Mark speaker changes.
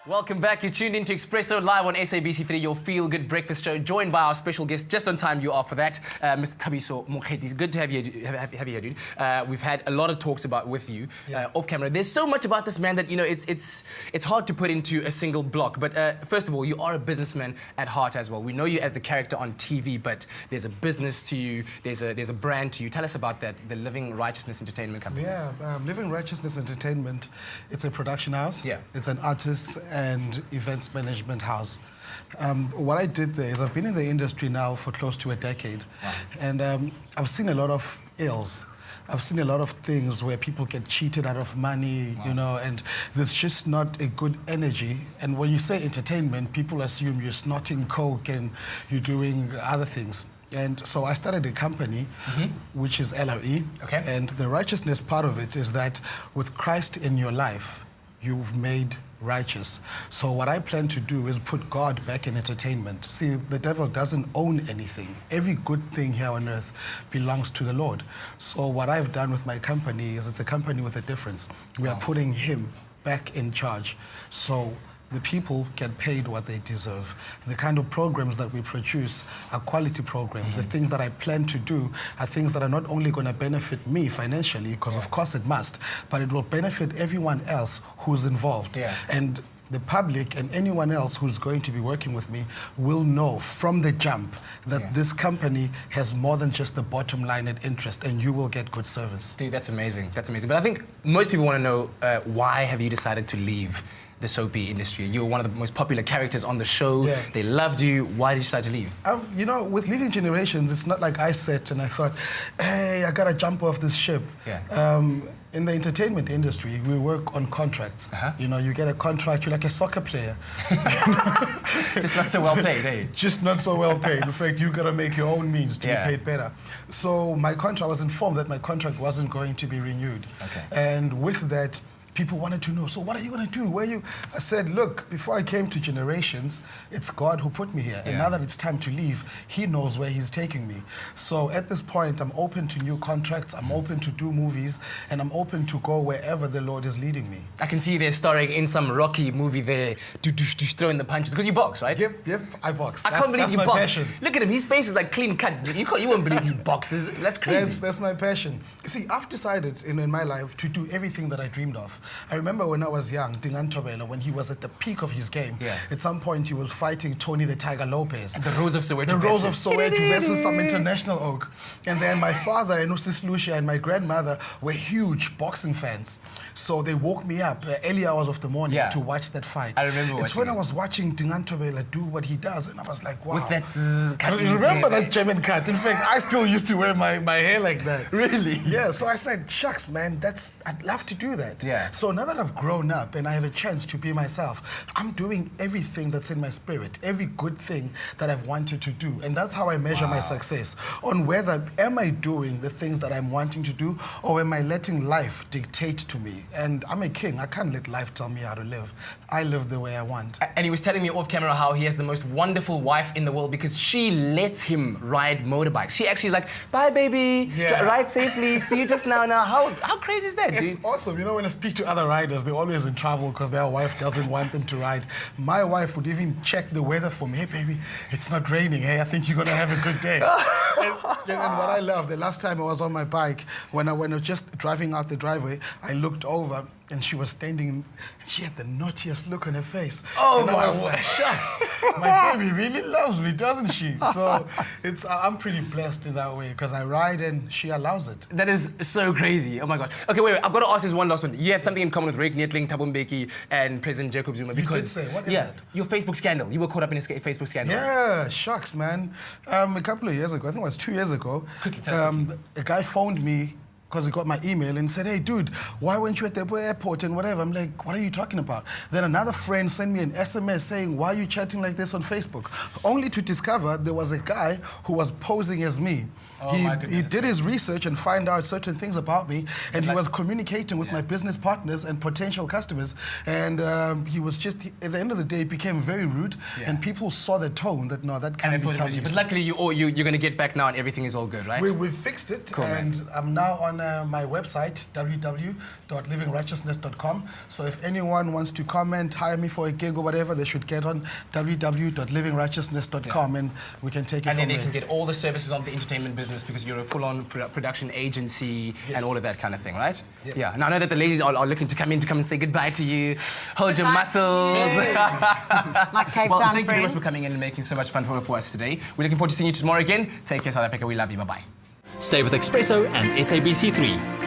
Speaker 1: Welcome back. You're tuned into eXpresso live on SABC3, your feel-good breakfast show, joined by our special guest. Just on time you are for that, Mr. Thabiso Mokheti. It's good to have you here, dude. We've had a lot of talks with you off camera. There's so much about this man that, you know, it's hard to put into a single block. But first of all, you are a businessman at heart as well. We know you as the character on TV, but there's a business to you, there's a brand to you. Tell us about that, the Living Righteousness Entertainment Company.
Speaker 2: Yeah, Living Righteousness Entertainment, it's a production house.
Speaker 1: Yeah.
Speaker 2: It's an artist and events management house. What I did there is I've been in the industry now for close to a decade.
Speaker 1: Wow.
Speaker 2: And I've seen a lot of ills. I've seen a lot of things where people get cheated out of money, you know, and there's just not a good energy. And when you say entertainment, people assume you're snorting coke and you're doing other things. And so I started a company, which is LRE.
Speaker 1: Okay.
Speaker 2: And the righteousness part of it is that with Christ in your life, you've made righteous. So what I plan to do is put God back in entertainment. See, the devil doesn't own anything. Every good thing here on earth belongs to the Lord. So what I've done with my company is it's a company with a difference. We are putting him back in charge. So the people get paid what they deserve. The kind of programs that we produce are quality programs. The things that I plan to do are things that are not only going to benefit me financially, because of course it must, but it will benefit everyone else who's involved. And the public and anyone else who's going to be working with me will know from the jump that this company has more than just the bottom line and interest, and you will get good service.
Speaker 1: Dude, that's amazing. That's amazing. But I think most people want to know why have you decided to leave the soapy industry? You were one of the most popular characters on the show. They loved you. Why did you decide to leave?
Speaker 2: You know, with Leaving Generations, it's not like I sat and I thought, hey, I gotta jump off this ship. In the entertainment industry, we work on contracts. You know, you get a contract, you're like a soccer player.
Speaker 1: Just not so well paid, eh?
Speaker 2: Just not so well paid. In fact, you gotta make your own means to be paid better. So my contract, I was informed that my contract wasn't going to be renewed. And with that, people wanted to know, so what are you going to do? I said, look, before I came to Generations, it's God who put me here. And now that it's time to leave, he knows where he's taking me. So at this point, I'm open to new contracts, I'm open to do movies, and I'm open to go wherever the Lord is leading me.
Speaker 1: I can see you there starring in some Rocky movie there, throwing the punches, because you box, right?
Speaker 2: Yep, I box.
Speaker 1: I can't believe you box.
Speaker 2: Passion.
Speaker 1: Look at him, his face is like clean cut. You won't believe he boxes. That's crazy.
Speaker 2: That's my passion. See, I've decided in my life to do everything that I dreamed of. I remember when I was young, when he was at the peak of his game, at some point he was fighting Tony the Tiger Lopez.
Speaker 1: The Rose of Soweto.
Speaker 2: The Rose of Soweto versus some international oak. And then my father and Usis Lucia and my grandmother were huge boxing fans. So they woke me up early hours of the morning to watch that fight.
Speaker 1: I remember
Speaker 2: It's when I was watching Ntobela do what he does, and I was like, wow.
Speaker 1: With that cut.
Speaker 2: Remember that German cut? In fact, I still used to wear my hair like that.
Speaker 1: Really?
Speaker 2: Yeah, so I said, shucks, man, I'd love to do that. So now that I've grown up and I have a chance to be myself, I'm doing everything that's in my spirit, every good thing that I've wanted to do. And that's how I measure my success, on whether am I doing the things that I'm wanting to do, or am I letting life dictate to me? And I'm a king, I can't let life tell me how to live. I live the way I want.
Speaker 1: And he was telling me off camera how he has the most wonderful wife in the world because she lets him ride motorbikes. She actually is like, bye baby, ride safely, see you just now. How crazy is that, dude?
Speaker 2: It's awesome. You know, when I speak to other riders, they're always in trouble because their wife doesn't want them to ride. My wife would even check the weather for me. Hey baby, it's not raining. Hey, I think you're gonna have a good day. and what I love, the last time I was on my bike, when I was just driving out the driveway, I looked over and she was standing and she had the naughtiest look on her face. And I was like, shucks, my baby really loves me, doesn't she? So I'm pretty blessed in that way because I ride and she allows it.
Speaker 1: That is so crazy. Oh my God. Okay, wait, I've got to ask this one last one. You have something in common with Rick Neethling, Thabo Mbeki, and President Jacob Zuma because...
Speaker 2: You did say, what is that?
Speaker 1: Your Facebook scandal. You were caught up in a Facebook scandal.
Speaker 2: Yeah, shucks, man. A couple of years ago, I think it was 2 years ago,
Speaker 1: quickly,
Speaker 2: a guy phoned me because he got my email and said, hey, dude, why weren't you at the airport and whatever? I'm like, what are you talking about? Then another friend sent me an SMS saying, why are you chatting like this on Facebook? Only to discover there was a guy who was posing as me.
Speaker 1: Oh, my
Speaker 2: he
Speaker 1: goodness.
Speaker 2: did his research and find out certain things about me, and he
Speaker 1: Like-
Speaker 2: was communicating with my business partners and potential customers, and he was just, at the end of the day, it became very rude, and people saw the tone that, no, that
Speaker 1: And
Speaker 2: can't
Speaker 1: I
Speaker 2: be
Speaker 1: thought it was you. But
Speaker 2: Thabiso.
Speaker 1: luckily, you're going to get back now and everything is all good, right?
Speaker 2: We fixed it,
Speaker 1: Cool, man.
Speaker 2: and I'm now on my website, www.livingrighteousness.com. So if anyone wants to comment, hire me for a gig or whatever, they should get on www.livingrighteousness.com, and we can take it
Speaker 1: And
Speaker 2: from
Speaker 1: then they
Speaker 2: there.
Speaker 1: can get all the services of the entertainment business because you're a full-on production agency
Speaker 2: Yes.
Speaker 1: and all of that kind of thing, right?
Speaker 2: Yep.
Speaker 1: Yeah. And I know that the ladies are looking to come and say goodbye to you, hold your muscles.
Speaker 3: My Cape
Speaker 1: Well,
Speaker 3: Town
Speaker 1: thank you very much
Speaker 3: friend.
Speaker 1: for coming in and making so much fun for us today. We're looking forward to seeing you tomorrow again. Take care, South Africa. We love you. Bye-bye.
Speaker 4: Stay with eXpresso and SABC3.